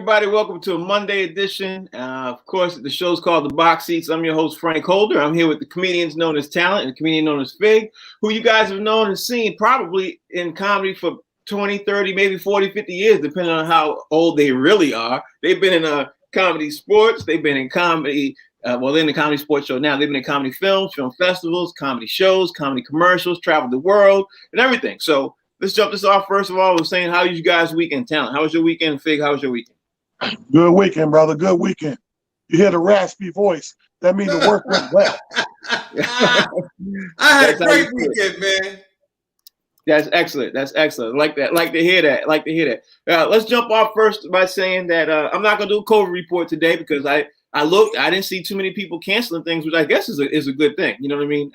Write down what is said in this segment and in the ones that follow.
everybody? Welcome to a Monday edition. Of course, the show's called The Box Seats. I'm your host, Frank Holder. I'm here with the comedians known as Talent and the comedian known as Fig, who you guys have known and seen probably in comedy for 20, 30, maybe 40, 50 years, depending on how old they really are. They've been in comedy sports. They've been in comedy. They're in the comedy sports show now. They've been in comedy films, film festivals, comedy shows, comedy commercials, traveled the world, and everything. So let's jump this off. First of all, we're saying, how was you guys' weekend, Talent? How was your weekend, Fig? How was your weekend? Good weekend, brother. Good weekend. You hear the raspy voice. That means the work went well. I had a great weekend, man. That's excellent. That's excellent. Like that. Like to hear that. Like to hear that. Let's jump off first by saying that I'm not going to do a COVID report today because I looked. I didn't see too many people canceling things, which I guess is a good thing. You know what I mean?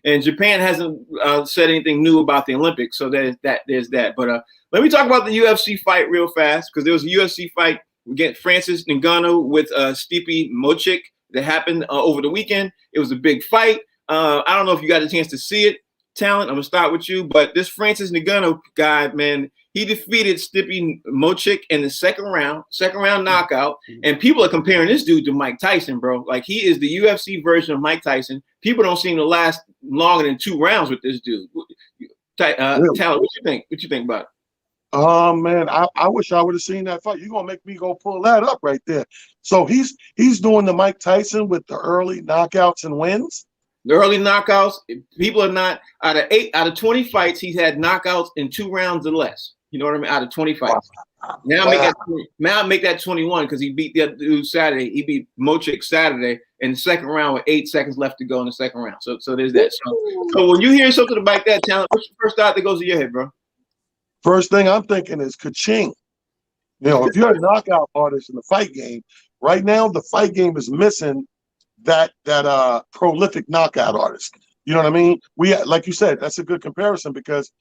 And Japan hasn't said anything new about the Olympics, so there's that. But let me talk about the UFC fight real fast because there was a UFC fight. We get Francis Ngannou with Stipe Miocic that happened over the weekend. It was a big fight. I don't know if you got a chance to see it, Talent. I'm gonna start with you, but this Francis Ngannou guy, man, he defeated Stipe Miocic in the second round knockout. And people are comparing this dude to Mike Tyson, bro. Like he is the UFC version of Mike Tyson. People don't seem to last longer than 2 rounds with this dude. Really? Talent, what you think? What you think about it? Man, I wish I would have seen that fight. You're gonna make me go pull that up right there. So he's doing the Mike Tyson with the early knockouts and wins. The early knockouts, people are not out of 20 fights, he's had knockouts in 2 rounds or less. You know what I mean? Out of 20 fights. Wow. Now make that 21 because he beat the other dude Saturday. He beat Miocic Saturday in the second round with 8 seconds left to go in the second round. So there's that. So when you hear something about that, Talent, what's the first thought that goes to your head, bro? First thing I'm thinking is ka-ching. You know, if you're a knockout artist in the fight game, right now the fight game is missing that prolific knockout artist. You know what I mean? Like you said, that's a good comparison because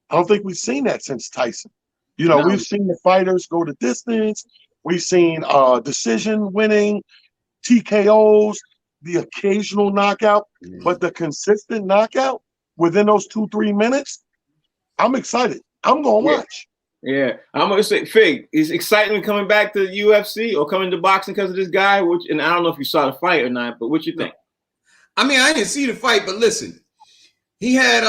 I don't think we've seen that since Tyson. You know, we've seen the fighters go the distance. We've seen decision winning, TKOs, the occasional knockout, but the consistent knockout within those 2-3 minutes, I'm excited. I'm going to watch. Yeah, I'm going to say, Fig, is excitement coming back to the UFC or coming to boxing because of this guy? And I don't know if you saw the fight or not, but what you think? I mean, I didn't see the fight, but listen, he had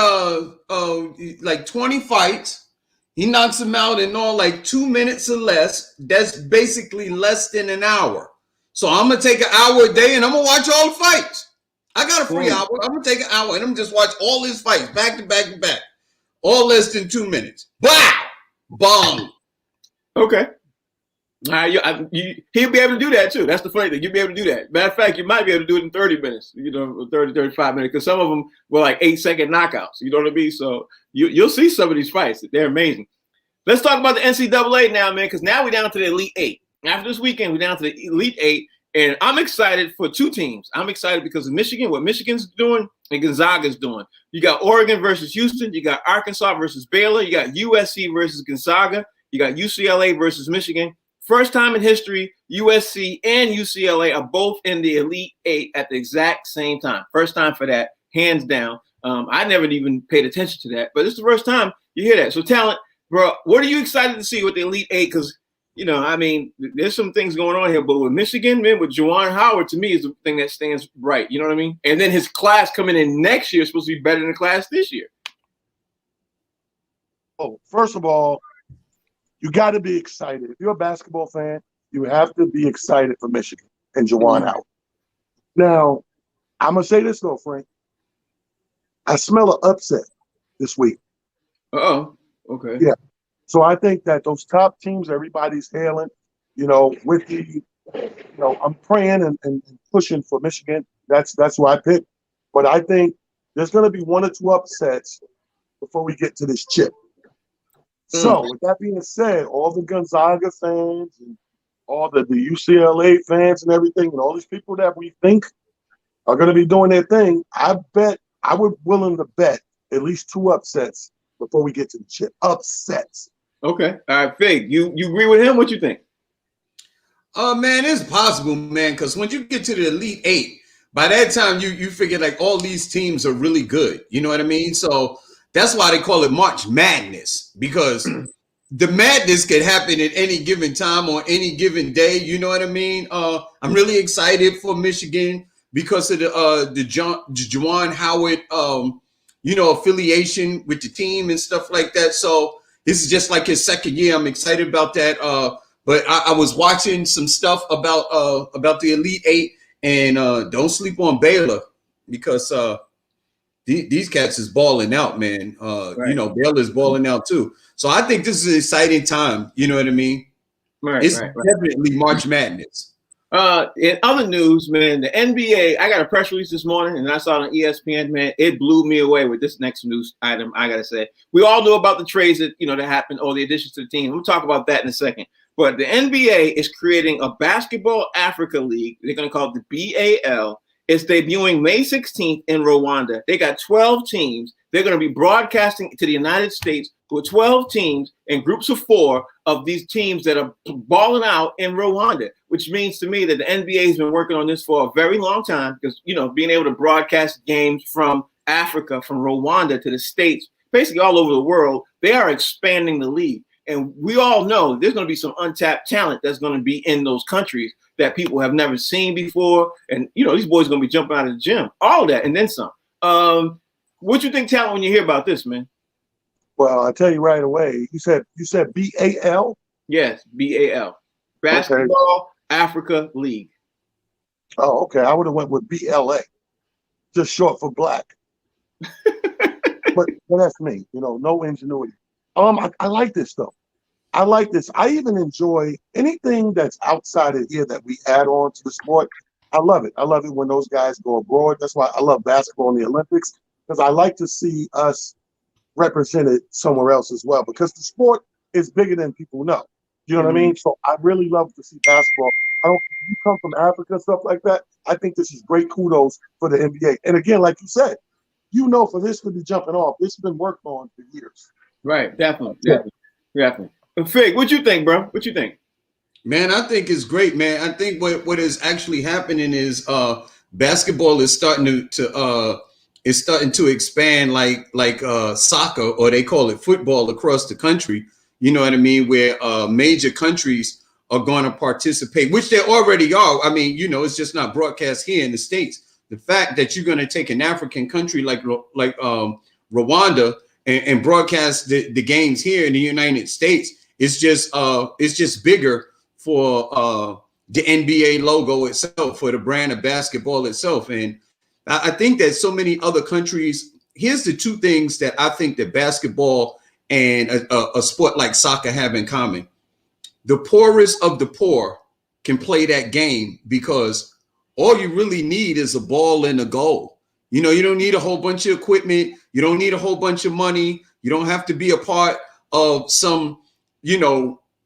like 20 fights. He knocks him out in all like 2 minutes or less. That's basically less than an hour. So I'm going to take an hour a day and I'm going to watch all the fights. I got a free hour. I'm going to take an hour and I'm just watch all his fights back to back to back. All less than 2 minutes. Wow! Bomb. Okay. He'll be able to do that too. That's the funny thing. You'll be able to do that. Matter of fact, you might be able to do it in 30 minutes, 30, 35 minutes, because some of them were like 8-second knockouts. You know what I mean? So you'll see some of these fights. They're amazing. Let's talk about the NCAA now, man, because now we're down to the Elite 8. After this weekend, we're down to the Elite 8, and I'm excited for 2 teams. I'm excited because of Michigan, what Michigan's doing, and Gonzaga's doing. You got Oregon versus Houston. You got Arkansas versus Baylor. You got USC versus Gonzaga. You got UCLA versus Michigan. First time in history, USC and UCLA are both in the Elite 8 at the exact same time. First time for that, hands down. I never even paid attention to that, but it's the first time you hear that. So, Talent, bro, what are you excited to see with the Elite 8? Because, you know, I mean, there's some things going on here, but with Michigan, man, with Juwan Howard, to me, is the thing that stands right. You know what I mean? And then his class coming in next year is supposed to be better than the class this year. Oh, first of all, you got to be excited. If you're a basketball fan, you have to be excited for Michigan and Juwan Howard. Now, I'm going to say this, though, Frank. I smell an upset this week. Uh-oh. Okay. Yeah. So I think that those top teams, everybody's hailing, you know, with the, you know, I'm praying and pushing for Michigan. That's who I picked. But I think there's going to be 1 or 2 upsets before we get to this chip. So with that being said, all the Gonzaga fans and all the UCLA fans and everything, and all these people that we think are going to be doing their thing, I would willing to bet at least 2 upsets before we get to the chip. Upsets. Okay. All right, Fig, you agree with him? What you think? Man, it's possible, man, because when you get to the Elite 8, by that time you figure like all these teams are really good. You know what I mean? So that's why they call it March Madness, because the madness could happen at any given time on any given day. You know what I mean? I'm really excited for Michigan because of the Juwan Howard, affiliation with the team and stuff like that. So this is just like his second year. I'm excited about that. But I was watching some stuff about the Elite Eight, and don't sleep on Baylor because these cats is balling out, man. Right. Baylor's balling out too. So I think this is an exciting time. You know what I mean? Right. It's definitely March Madness. In other news, man, the NBA, I got a press release this morning and I saw it on ESPN, man. It blew me away with this next news item. I got to say, we all knew about the trades that happened or the additions to the team. We'll talk about that in a second. But the NBA is creating a Basketball Africa League. They're going to call it the BAL. It's debuting May 16th in Rwanda. They got 12 teams. They're going to be broadcasting to the United States with 12 teams in groups of 4 of these teams that are balling out in Rwanda, which means to me that the NBA has been working on this for a very long time because, being able to broadcast games from Africa, from Rwanda to the States, basically all over the world, they are expanding the league. And we all know there's going to be some untapped talent that's going to be in those countries that people have never seen before. And, these boys are going to be jumping out of the gym, all that, and then some. What you think, talent, when you hear about this, man? Well, I'll tell you right away. You said BAL? Yes, BAL. Basketball Africa League. Oh, okay. I would have went with BLA, just short for black. but that's me. No ingenuity. I like this though. I like this. I even enjoy anything that's outside of here that we add on to the sport. I love it. I love it when those guys go abroad. That's why I love basketball in the Olympics, because I like to see us represented somewhere else as well, because the sport is bigger than people know. You know what I mean? So I really love to see basketball. You come from Africa, stuff like that. I think this is great kudos for the NBA. And again, like you said, for this to be jumping off, this has been worked on for years. Right, definitely. Fig, what you think, bro? What you think? Man, I think it's great, man. I think what is actually happening is basketball is starting to expand like soccer, or they call it football, across the country. You know what I mean? Where major countries are going to participate, which they already are. I mean, it's just not broadcast here in the States. The fact that you're going to take an African country like Rwanda and broadcast the games here in the United States, it's just bigger for the NBA logo itself, for the brand of basketball itself. And I think that so many other countries, here's the two things that I think that basketball and a sport like soccer have in common. The poorest of the poor can play that game because all you really need is a ball and a goal. You don't need a whole bunch of equipment. You don't need a whole bunch of money. You don't have to be a part of some,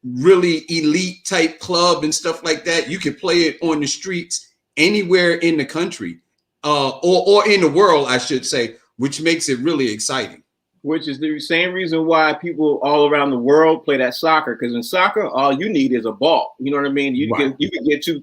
really elite type club and stuff like that. You can play it on the streets anywhere in the country or in the world, I should say, which makes it really exciting. Which is the same reason why people all around the world play that soccer. Because in soccer, all you need is a ball. You know what I mean? You can get two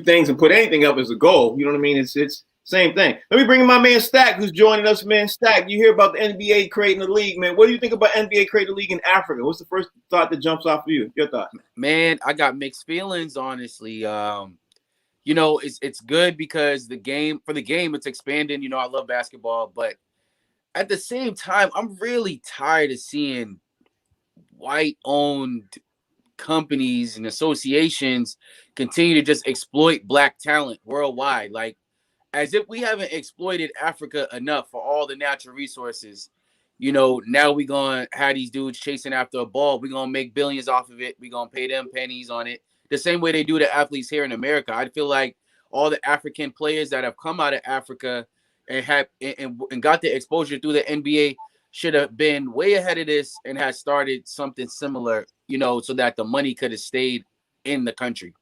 things and put anything up as a goal. You know what I mean? It's same thing. Let me bring in my man Stack, who's joining us, man. Stack, you hear about the NBA creating a league, man. What do you think about NBA creating a league in Africa? What's the first thought that jumps off of you? Your thought? Man, I got mixed feelings, honestly. It's good because the game, it's expanding. I love basketball, but at the same time, I'm really tired of seeing white-owned companies and associations continue to just exploit black talent worldwide. Like, as if we haven't exploited Africa enough for all the natural resources. Now we're going to have these dudes chasing after a ball. We're going to make billions off of it. We're going to pay them pennies on it. The same way they do the athletes here in America. I feel like all the African players that have come out of Africa and have and got the exposure through the NBA should have been way ahead of this and had started something similar, so that the money could have stayed in the country.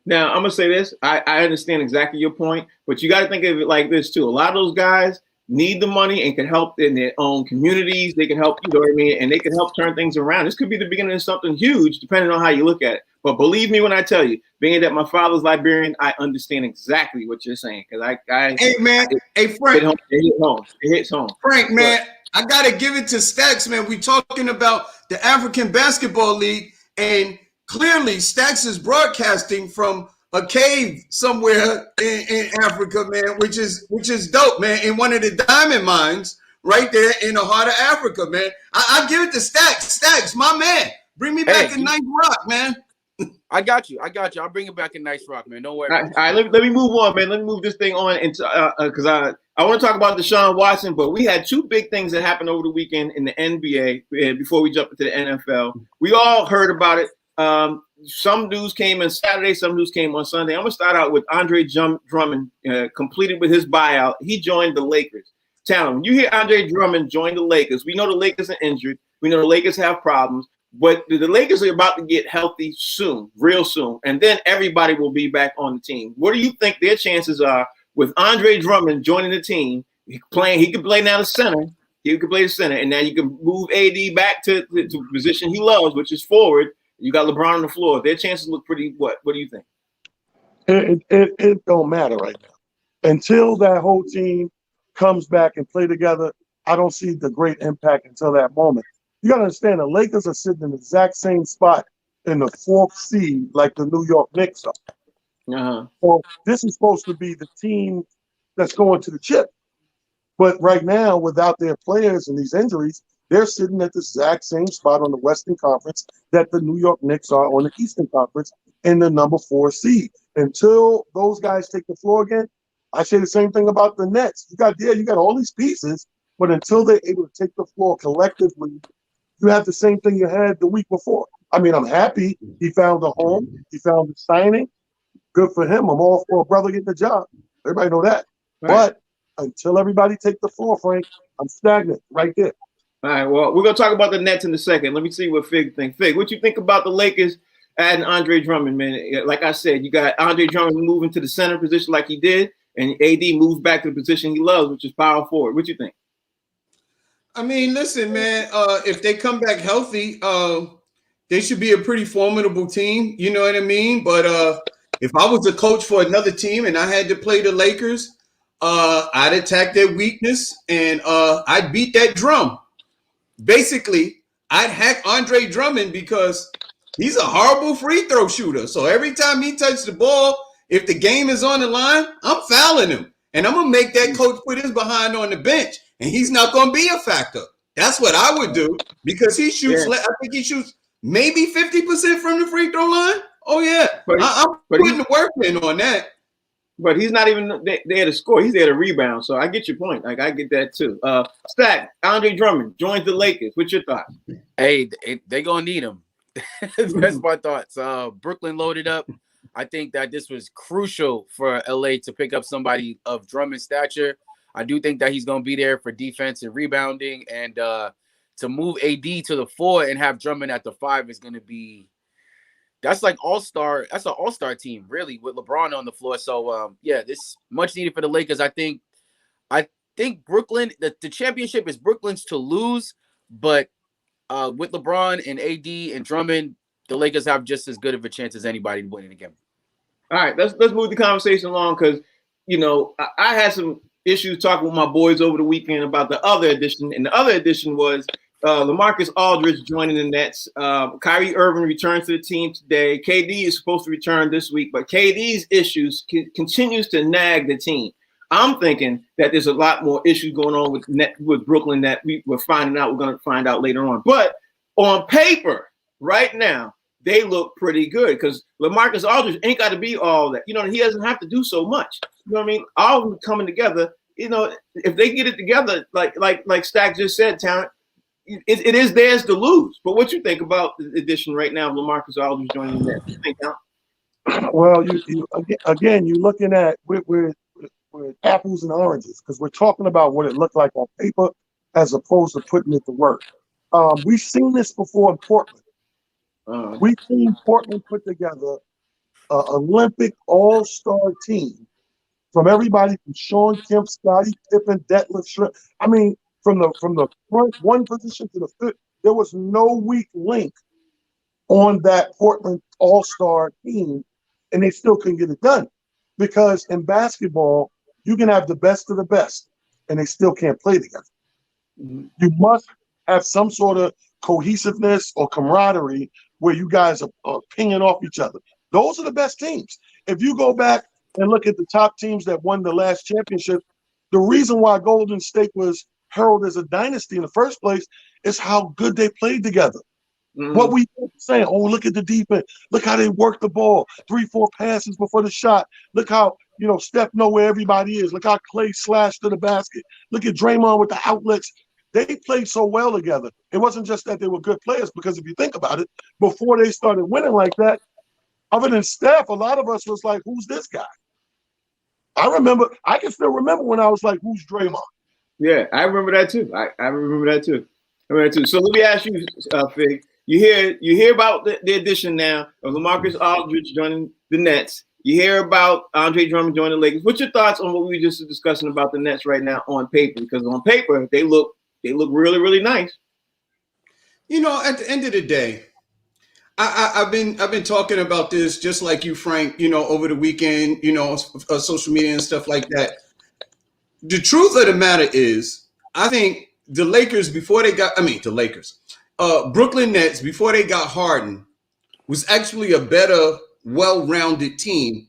Now, I'm going to say this. I understand exactly your point, but you got to think of it like this, too. A lot of those guys need the money and can help in their own communities. They can help, and they can help turn things around. This could be the beginning of something huge, depending on how you look at it. But believe me when I tell you, being that my father's Liberian, I understand exactly what you're saying. Because Hey, man. Hey, Frank. It hits home. Frank, man. I gotta give it to Stacks, man. We talking about the African Basketball League, and clearly Stacks is broadcasting from a cave somewhere in Africa, man, which is dope, man. In one of the diamond mines right there in the heart of Africa, man. I give it to Stacks. Stacks, my man. Bring me back a nice rock, man. I got you. I'll bring it back a nice rock, man. Don't worry. All right, let me move on, man. Let me move this thing on into because I want to talk about Deshaun Watson, but we had two big things that happened over the weekend in the NBA before we jump into the NFL. We all heard about it. Some news came on Saturday, some news came on Sunday. I'm gonna start out with Andre Drummond completed with his buyout. He joined the Lakers. Talon, when you hear Andre Drummond join the Lakers, we know the Lakers are injured. We know the Lakers have problems. But the Lakers are about to get healthy soon, real soon, and then everybody will be back on the team. What do you think their chances are with Andre Drummond joining the team? He can play now the center. He can play the center, and now you can move AD back to the position he loves, which is forward. You got LeBron on the floor. Their chances look pretty. What do you think? It don't matter right now. Until that whole team comes back and play together, I don't see the great impact until that moment. You got to understand, the Lakers are sitting in the exact same spot in the fourth seed like the New York Knicks are. So this is supposed to be the team that's going to the chip. But right now, without their players and these injuries, they're sitting at the exact same spot on the Western Conference that the New York Knicks are on the Eastern Conference in the number 4 seed. Until those guys take the floor again, I say the same thing about the Nets. You got all these pieces, but until they're able to take the floor collectively, you have the same thing you had the week before. I mean, I'm happy he found a home. He found a signing. Good for him. I'm all for a brother getting a job. Everybody know that. Right. But until everybody take the floor, Frank, I'm stagnant right there. All right, well, we're going to talk about the Nets in a second. Let me see what Fig thinks. Fig, what you think about the Lakers adding Andre Drummond, man? Like I said, you got Andre Drummond moving to the center position like he did, and AD moves back to the position he loves, which is power forward. What you think? I mean, listen, man, if they come back healthy, they should be a pretty formidable team. You know what I mean? But if I was a coach for another team and I had to play the Lakers, I'd attack their weakness and I'd beat that drum. Basically, I'd hack Andre Drummond because he's a horrible free throw shooter. So every time he touches the ball, if the game is on the line, I'm fouling him. And I'm going to make that coach put his behind on the bench. And he's not going to be a factor. That's what I would do because he shoots. Yeah. I think he shoots maybe 50% from the free throw line. Oh, yeah. I'm putting the work in on that. But he's not even there to score. He's there to rebound. So I get your point. Like, I get that, too. Stack, Andre Drummond joins the Lakers. What's your thoughts? Hey, they're going to need him. That's my thoughts. Brooklyn loaded up. I think that this was crucial for LA to pick up somebody of Drummond's stature. I do think that he's going to be there for defense and rebounding, and to move AD to the 4 and have Drummond at the 5 is going to be that's like all-star. That's an all-star team, really, with LeBron on the floor. So yeah, this much needed for the Lakers. I think Brooklyn, the championship is Brooklyn's to lose, but with LeBron and AD and Drummond, the Lakers have just as good of a chance as anybody to win it again. All right, let's move the conversation along because I had some issues talking with my boys over the weekend about the other edition, and the other edition was Lamarcus Aldridge joining the Nets. Kyrie Irving returns to the team today. KD is supposed to return this week, but KD's issues continues to nag the team. I'm thinking that there's a lot more issues going on with Brooklyn that we're finding out. We're going to find out later on. But on paper, right now, they look pretty good because Lamarcus Aldridge ain't got to be all that. He doesn't have to do so much. You know what I mean? All of them coming together. If they get it together, like Stack just said, talent, it is theirs to lose. But what you think about the addition right now of Lamarcus Aldridge joining that? What you think, talent? Well, you're looking at we're apples and oranges because we're talking about what it looked like on paper as opposed to putting it to work. We've seen this before in Portland. We've seen Portland put together an Olympic all-star team from everybody from Sean Kemp, Scottie Pippen, Detlef Schrempf. I mean, from the front one position to the fifth, there was no weak link on that Portland all-star team, and they still couldn't get it done. Because in basketball, you can have the best of the best, and they still can't play together. Mhm. You must have some sort of cohesiveness or camaraderie where you guys are pinging off each other. Those are the best teams. If you go back and look at the top teams that won the last championship, the reason why Golden State was heralded as a dynasty in the first place is how good they played together. What Mhm. we saying, oh, look at the defense. Look how they work the ball. 3-4 passes before the shot. Look how, Steph know where everybody is. Look how Clay slashed to the basket. Look at Draymond with the outlets. They played so well together. It wasn't just that they were good players, because if you think about it, before they started winning like that, other than Steph, a lot of us was like, who's this guy? I can still remember when I was like, who's Draymond? Yeah, I remember that too. I remember that too. I remember that too. So let me ask you, Fig. You hear about the addition now of Lamarcus Aldridge joining the Nets. You hear about Andre Drummond joining the Lakers. What's your thoughts on what we were just discussing about the Nets right now on paper? Because on paper they look really, really nice. At the end of the day, I've been talking about this just like you, Frank. Over the weekend, social media and stuff like that. The truth of the matter is, I think the Lakers Brooklyn Nets before they got Harden was actually a better, well-rounded team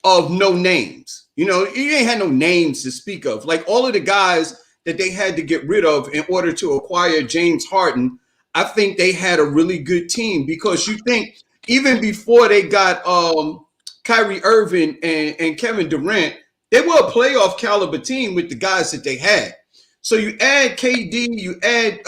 of no names. You ain't had no names to speak of. Like all of the guys that they had to get rid of in order to acquire James Harden, I think they had a really good team, because you think even before they got Kyrie Irving and Kevin Durant, they were a playoff caliber team with the guys that they had. So you add KD, you add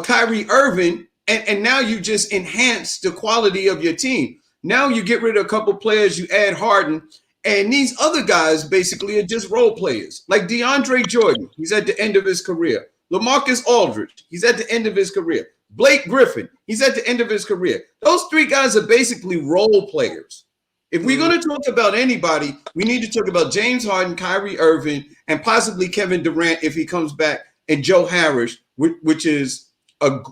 Kyrie Irving, and now you just enhance the quality of your team. Now you get rid of a couple players, you add Harden, and these other guys basically are just role players. Like DeAndre Jordan, he's at the end of his career. Lamarcus Aldridge, he's at the end of his career. Blake Griffin, he's at the end of his career. Those three guys are basically role players. If we're going to talk about anybody, we need to talk about James Harden, Kyrie Irving, and possibly Kevin Durant if he comes back, and Joe Harris, which is a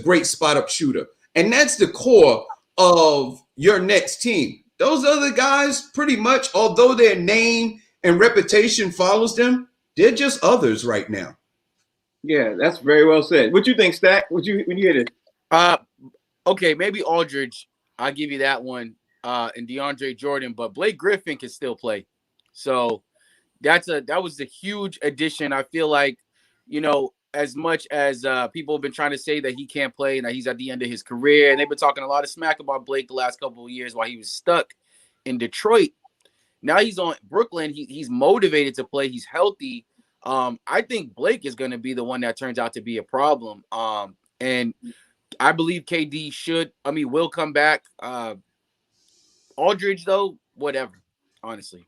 great spot-up shooter. And that's the core of your next team. Those other guys, pretty much, although their name and reputation follows them, they're just others right now. Yeah, that's very well said. What you think, Stack? When you hear this? Okay, maybe Aldridge. I'll give you that one. And DeAndre Jordan, but Blake Griffin can still play. So that was a huge addition. I feel like, as much as people have been trying to say that he can't play and that he's at the end of his career, and they've been talking a lot of smack about Blake the last couple of years while he was stuck in Detroit. Now he's on Brooklyn. He's motivated to play. He's healthy. I think Blake is going to be the one that turns out to be a problem. And I believe KD will come back. Aldridge, though, whatever, honestly.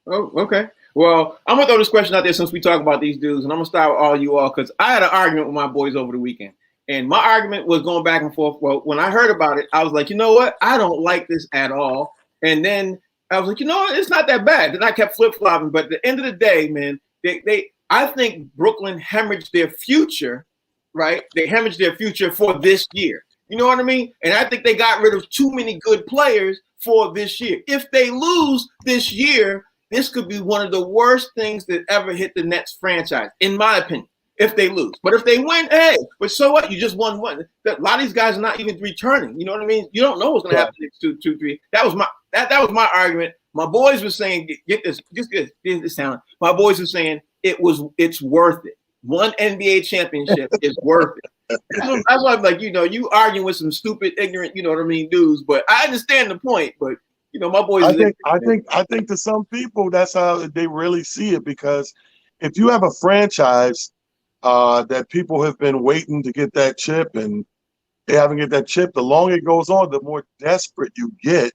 Oh, okay. Well, I'm going to throw this question out there since we talk about these dudes, and I'm going to start with all you all, because I had an argument with my boys over the weekend. And my argument was going back and forth. Well, when I heard about it, I was like, you know what? I don't like this at all. And then I was like, you know what? It's not that bad. Then I kept flip-flopping. But at the end of the day, man, I think Brooklyn hemorrhaged their future, right? They hemorrhaged their future for this year. You know what I mean? And I think they got rid of too many good players for this year. If they lose this year, this could be one of the worst things that ever hit the Nets franchise, in my opinion, if they lose. But if they win, hey, but so what? You just won one. A lot of these guys are not even returning. You know what I mean? You don't know what's going to happen next two, 3. That was my argument. My boys were saying, get this talent. My boys were saying it's worth it. One NBA championship is worth it. That's why I'm like, you arguing with some stupid, ignorant, dudes. But I understand the point. But my boys. I think to some people that's how they really see it, because if you have a franchise that people have been waiting to get that chip and they haven't get that chip, the longer it goes on, the more desperate you get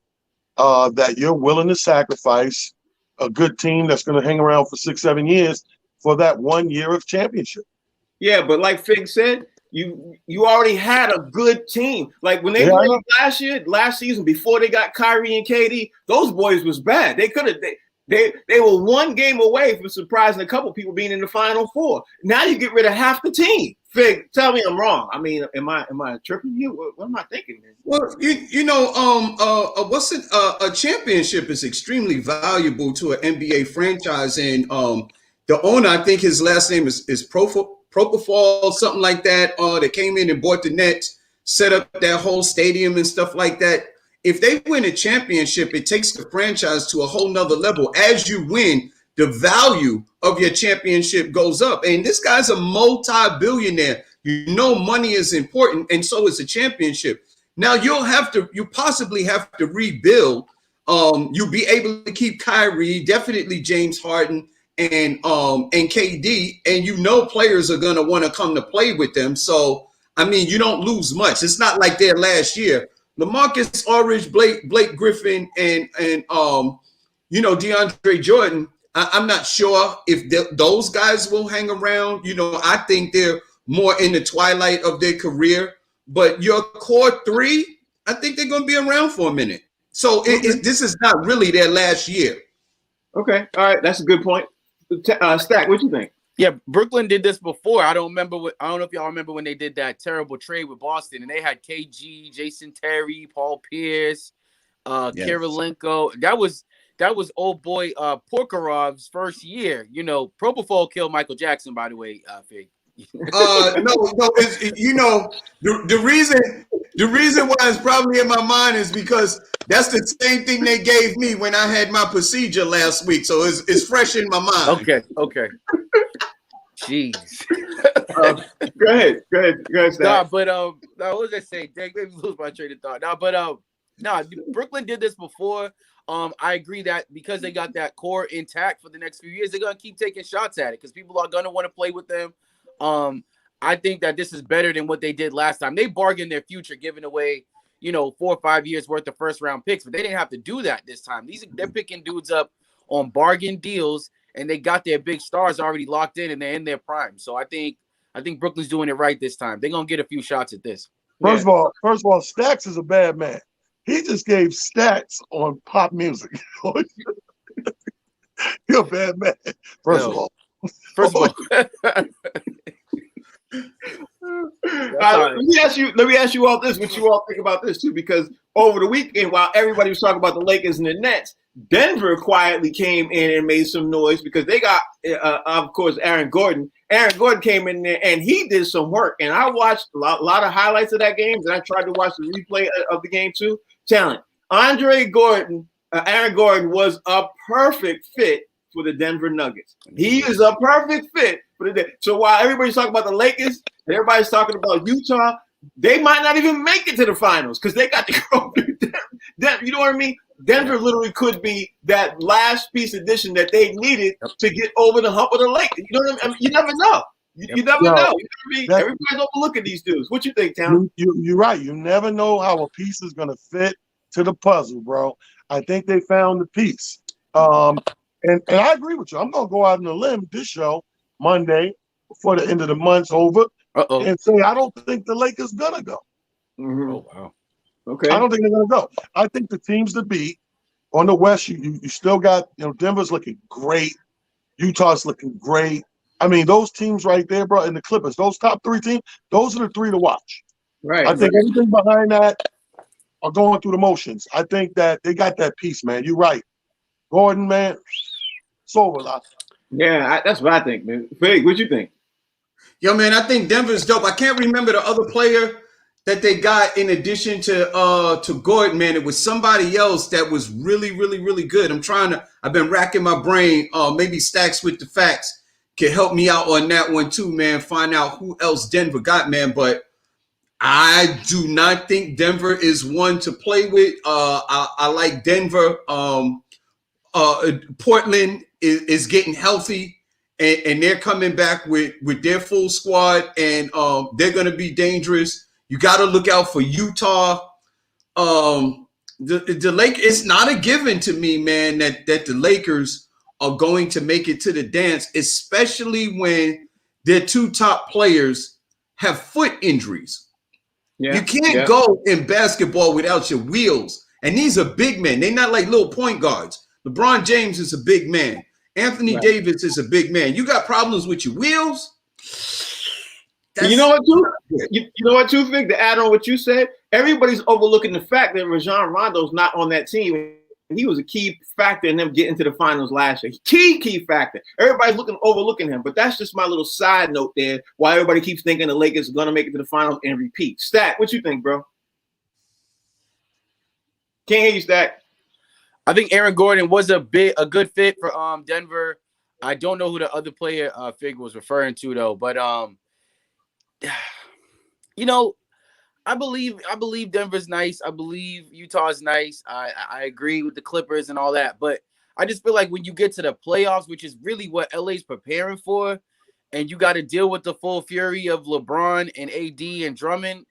that you're willing to sacrifice a good team that's going to hang around for 6-7 years for that 1 year of championship. Yeah, but like Fig said, you already had a good team. Like when they played last season, before they got Kyrie and KD, those boys was bad. They could have they were one game away from surprising a couple people being in the Final Four. Now you get rid of half the team. Fig, tell me I'm wrong. I mean, am I tripping you? What am I thinking, man? Well, a championship is extremely valuable to an NBA franchise, and the owner, I think his last name is Propofol, something like that. That came in and bought the Nets, set up that whole stadium and stuff like that. If they win a championship, it takes the franchise to a whole nother level. As you win, the value of your championship goes up. And this guy's a multi-billionaire. You know money is important, and so is a championship. Now you possibly have to rebuild. You'll be able to keep Kyrie, definitely James Harden and KD, and you know players are gonna want to come to play with them. So I mean, you don't lose much. It's not like their last year. Lamarcus Aldridge, Blake Griffin, and DeAndre Jordan. I'm not sure if those guys will hang around. I think they're more in the twilight of their career. But your core three, I think they're going to be around for a minute. So this is not really their last year. Okay. All right. That's a good point. Stack, what you think? Yeah, Brooklyn did this before. I don't know if y'all remember when they did that terrible trade with Boston, and they had KG, Jason Terry, Paul Pierce, Kirilenko. That was old boy Porkarov's first year. Propofol killed Michael Jackson, by the way, Fig. No. The reason why it's probably in my mind is because that's the same thing they gave me when I had my procedure last week. So it's fresh in my mind. Okay. Jeez. Go ahead, Stack. Nah, but what was I saying? Dang, maybe lose my train of thought. Brooklyn did this before. I agree that because they got that core intact for the next few years, they're gonna keep taking shots at it because people are gonna want to play with them. I think that this is better than what they did last time. They bargained their future, giving away, 4 or 5 years worth of first round picks, but they didn't have to do that this time. They're picking dudes up on bargain deals, and they got their big stars already locked in, and they're in their prime. So I think Brooklyn's doing it right this time. They're gonna get a few shots at this. First of all, Stacks is a bad man. He just gave stats on pop music. You're a bad man. First of all. Let me ask you all this, what you all think about this too, because over the weekend, while everybody was talking about the Lakers and the Nets, Denver quietly came in and made some noise because they got, of course, Aaron Gordon. Aaron Gordon came in there and he did some work. And I watched a lot of highlights of that game, and I tried to watch the replay of the game too. Talent. Aaron Gordon was a perfect fit for the Denver Nuggets. He is a perfect fit for the. So while everybody's talking about the Lakers, and everybody's talking about Utah, they might not even make it to the finals because they got to go through Denver. You know what I mean? Denver literally could be that last piece addition that they needed to get over the hump of the Lakers. You know what I mean? You never know. You never know. Everybody's overlooking these dudes. What you think, Talon? You're right. You never know how a piece is going to fit to the puzzle, bro. I think they found the piece. And I agree with you. I'm going to go out on a limb this show Monday before the end of the month's over and say I don't think the Lakers going to go. Mm-hmm. Oh, wow. Okay. I don't think they're going to go. I think the teams to beat on the West, you still got, Denver's looking great. Utah's looking great. I mean, those teams right there, bro, and the Clippers, those top three teams, those are the three to watch. Right. I think everything behind that are going through the motions. I think that they got that piece, man. You're right. Gordon, man, it's over. Yeah, that's what I think, man. Fig, what you think? Yo, man, I think Denver's dope. I can't remember the other player that they got in addition to Gordon, man. It was somebody else that was really, really, really good. I've been racking my brain. Maybe Stacks with the facts can help me out on that one too, man. Find out who else Denver got, man. But I do not think Denver is one to play with. I like Denver. Portland is getting healthy, and they're coming back with their full squad, and they're going to be dangerous. You got to look out for Utah. The Lakers, it's not a given to me, man, that the Lakers are going to make it to the dance, especially when their two top players have foot injuries. Yeah, you can't go in basketball without your wheels. And these are big men. They're not like little point guards. LeBron James is a big man. Anthony Davis is a big man. You got problems with your wheels? You know what, too? You know what, too, Vic? To add on what you said, everybody's overlooking the fact that Rajon Rondo's not on that team. he was a key factor in them getting to the finals last year. Key factor. Everybody's overlooking him, but that's just my little side note there. Why everybody keeps thinking the Lakers are gonna make it to the finals and repeat. Stack, what you think, bro? Can't hear you, Stack. I think Aaron Gordon was a good fit for Denver. I don't know who the other player Fig was referring to though, but you know, I believe Denver's nice. I believe Utah's nice. I agree with the Clippers and all that, but I just feel like when you get to the playoffs, which is really what LA's preparing for, and you got to deal with the full fury of LeBron and AD and Drummond,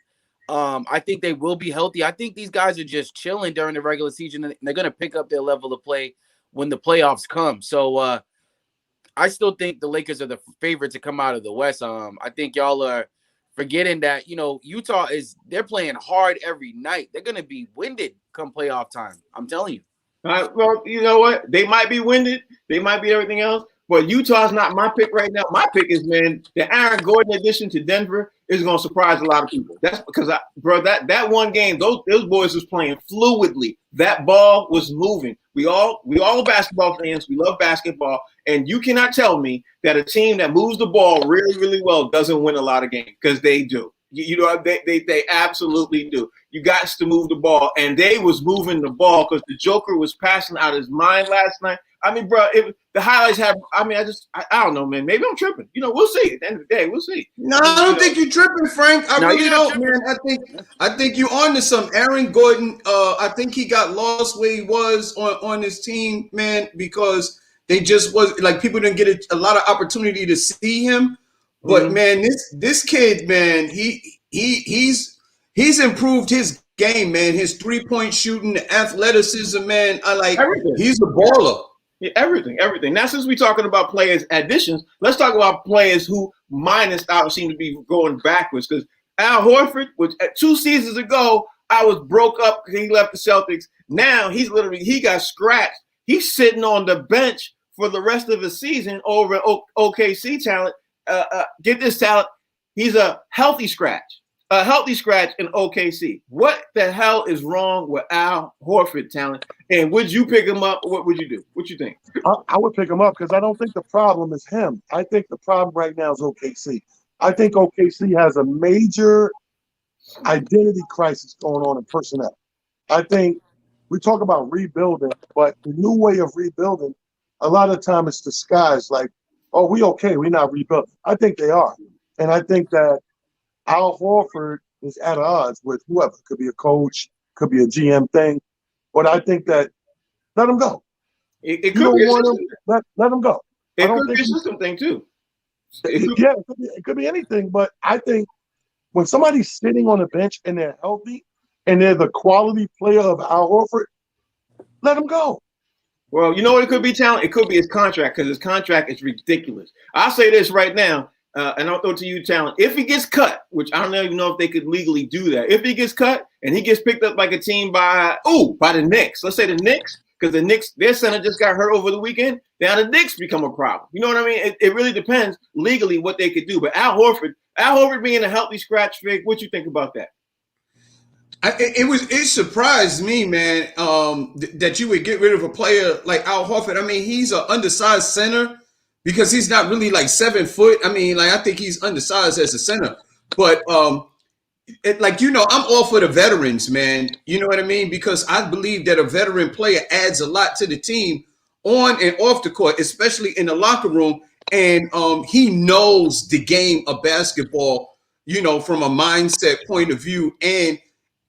I think they will be healthy. I think these guys are just chilling during the regular season, and they're going to pick up their level of play when the playoffs come. So I still think the Lakers are the favorite to come out of the West. I think y'all are forgetting that, you know, Utah they're playing hard every night. They're going to be winded come playoff time. I'm telling you. Well, you know what? They might be winded. They might be everything else. But Utah's not my pick right now. My pick is, man, the Aaron Gordon addition to Denver is going to surprise a lot of people. That's because, that one game, those boys was playing fluidly. That ball was moving. We all basketball fans. We love basketball. And you cannot tell me that a team that moves the ball really, really well doesn't win a lot of games, because they do. You know, they absolutely do. You got to move the ball, and they was moving the ball because the Joker was passing out his mind last night. I mean, bro, the highlights have. I mean, I don't know, man. Maybe I'm tripping. You know, we'll see. At the end of the day, we'll see. No, I don't think you're tripping, Frank. I really don't, man. I think you're on to some. Aaron Gordon. I think he got lost where he was on his team, man, because they just was like people didn't get a lot of opportunity to see him. But man, this kid, man, he's improved his game, man. His 3-point shooting, the athleticism, man. Everything. He's a baller. Yeah, everything. Now, since we're talking about players' additions, let's talk about players who minus out seem to be going backwards. Because Al Horford, which 2 seasons ago, I was broke up because he left the Celtics. Now he got scratched. He's sitting on the bench for the rest of the season over OKC talent. Get this talent. He's a healthy scratch. A healthy scratch in OKC. What the hell is wrong with Al Horford talent? And would you pick him up? What would you do? What you think? I would pick him up because I don't think the problem is him. I think the problem right now is OKC. I think OKC has a major identity crisis going on in personnel. I think we talk about rebuilding, but the new way of rebuilding, a lot of time it's disguised like, oh, we okay, we're not rebuilding. I think they are. And I think that Al Horford is at odds with whoever. Could be a coach, could be a GM thing. But I think that let him go. It could be a system. Let him go. It could be a system thing too. It could be anything. But I think when somebody's sitting on the bench and they're healthy and they're the quality player of Al Horford, let him go. Well, you know what it could be, talent? It could be his contract, because his contract is ridiculous. I'll say this right now. And I'll throw it to you, talent. If he gets cut, which I don't even know if they could legally do that. If he gets cut and he gets picked up like a team by the Knicks, let's say the Knicks, because the Knicks, their center just got hurt over the weekend. Now the Knicks become a problem. You know what I mean? It really depends legally what they could do. But Al Horford being a healthy scratch, Fig, what you think about that? It surprised me, man, that you would get rid of a player like Al Horford. I mean, he's an undersized center. Because he's not really like 7 foot. I mean, like I think he's undersized as a center. But I'm all for the veterans, man. You know what I mean? Because I believe that a veteran player adds a lot to the team on and off the court, especially in the locker room. And he knows the game of basketball, you know, from a mindset point of view. And,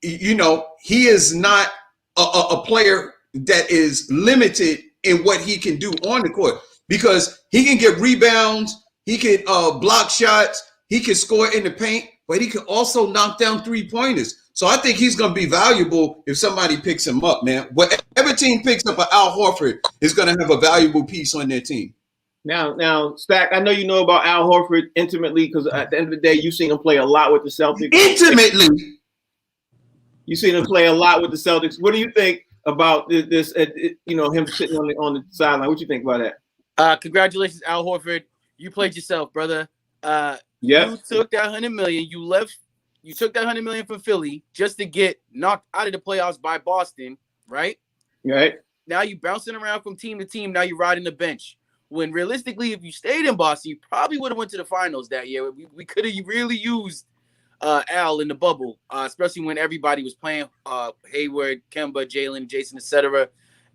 you know, he is not a player that is limited in what he can do on the court. Because he can get rebounds, he can block shots, he can score in the paint, but he can also knock down 3-pointers. So I think he's going to be valuable if somebody picks him up, man. Whatever team picks up an Al Horford is going to have a valuable piece on their team. Now, Stack, I know you know about Al Horford intimately because at the end of the day, you've seen him play a lot with the Celtics. Intimately? You've seen him play a lot with the Celtics. What do you think about this him sitting on the sideline? What do you think about that? Congratulations, Al Horford. You played yourself, brother. You took that $100 million. You took that $100 million from Philly just to get knocked out of the playoffs by Boston, right? Right. now you bouncing around from team to team. Now you're riding the bench. When realistically, if you stayed in Boston, you probably would have went to the finals that year. We could have really used Al in the bubble, especially when everybody was playing Hayward, Kemba, Jalen, Jason, etc.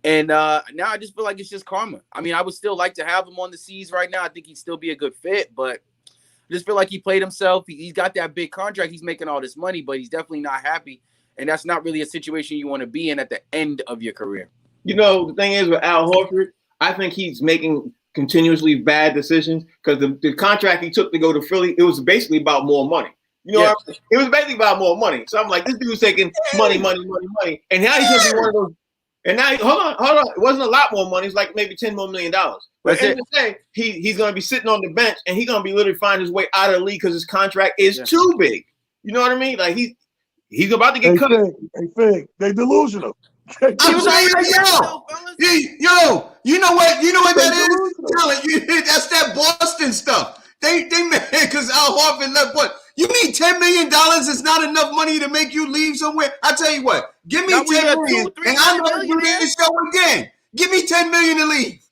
And now I just feel like it's just karma. I mean, I would still like to have him on the C's right now. I think he'd still be a good fit, but I just feel like he played himself. He's got that big contract. He's making all this money, but he's definitely not happy. And that's not really a situation you want to be in at the end of your career. You know, the thing is with Al Horford, I think he's making continuously bad decisions because the contract he took to go to Philly, it was basically about more money. You know, Yeah. it was basically about more money. So I'm like, this dude's taking money. And now he's going to be one of those. And now, hold on. It wasn't a lot more money. It's like maybe $10 more million. But at the end of the day, he's going to be sitting on the bench and he's going to be literally finding his way out of the league because his contract is too big. You know what I mean? Like he's about to get cut. Fig, they delusional. I'm saying, yo, you know what that is? That's that Boston stuff. They mad because Al Horford left. What? You mean $10 million is not enough money to make you leave somewhere? I tell you what, give me $10 million, and I'm gonna do this show again. Give me $10 million to leave.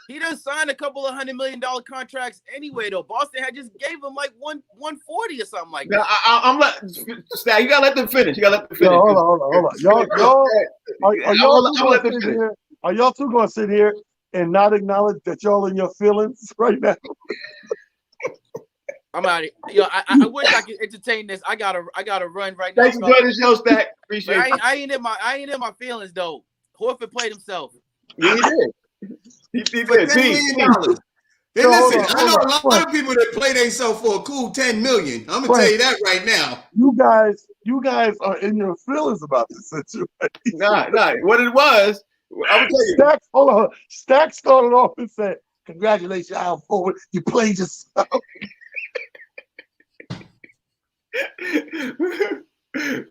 He done signed a couple of $100 million contracts anyway, though. Boston had just gave him like 140 or something like that. I'm not. You gotta let them finish. Yo, hold on. Are y'all two gonna sit here and not acknowledge that y'all in your feelings right now? I'm out of here. Yo, I wish I could entertain this. I gotta run right now. Thanks for joining the show, Stack. Appreciate it. I ain't in my feelings though. Horford played himself. Yeah, he did. He did. $10 million. Hey, listen, I know a lot of people that play themselves for a cool $10 million. I'm gonna tell you that right now. You guys are in your feelings about this situation. Nah. What it was, I'm gonna tell you. Stack started off and said, "Congratulations, Al Horford. You played yourself."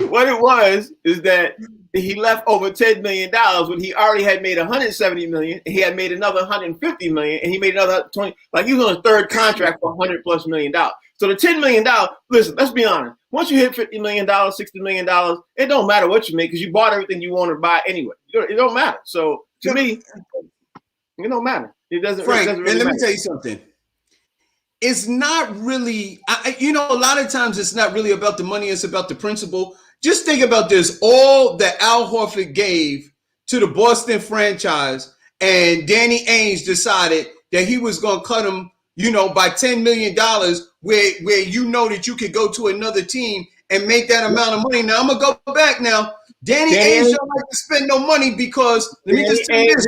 What it was is that he left over $10 million when he already had made $170 million. And he had made another $150 million, and he made another 20. Like he was on his third contract for $100+ million. So the $10 million. Listen, let's be honest. Once you hit $50 million, $60 million, it don't matter what you make because you bought everything you want to buy anyway. It don't matter. So to me, it don't matter. It doesn't. Frank, it doesn't really and let matter. me tell you something. It's not really, a lot of times it's not really about the money. It's about the principle. Just think about this. All that Al Horford gave to the Boston franchise, and Danny Ainge decided that he was going to cut him, by $10 million where that you could go to another team and make that amount of money. Now, I'm going to go back now. Danny Ainge don't like to spend no money because, let me just tell you this.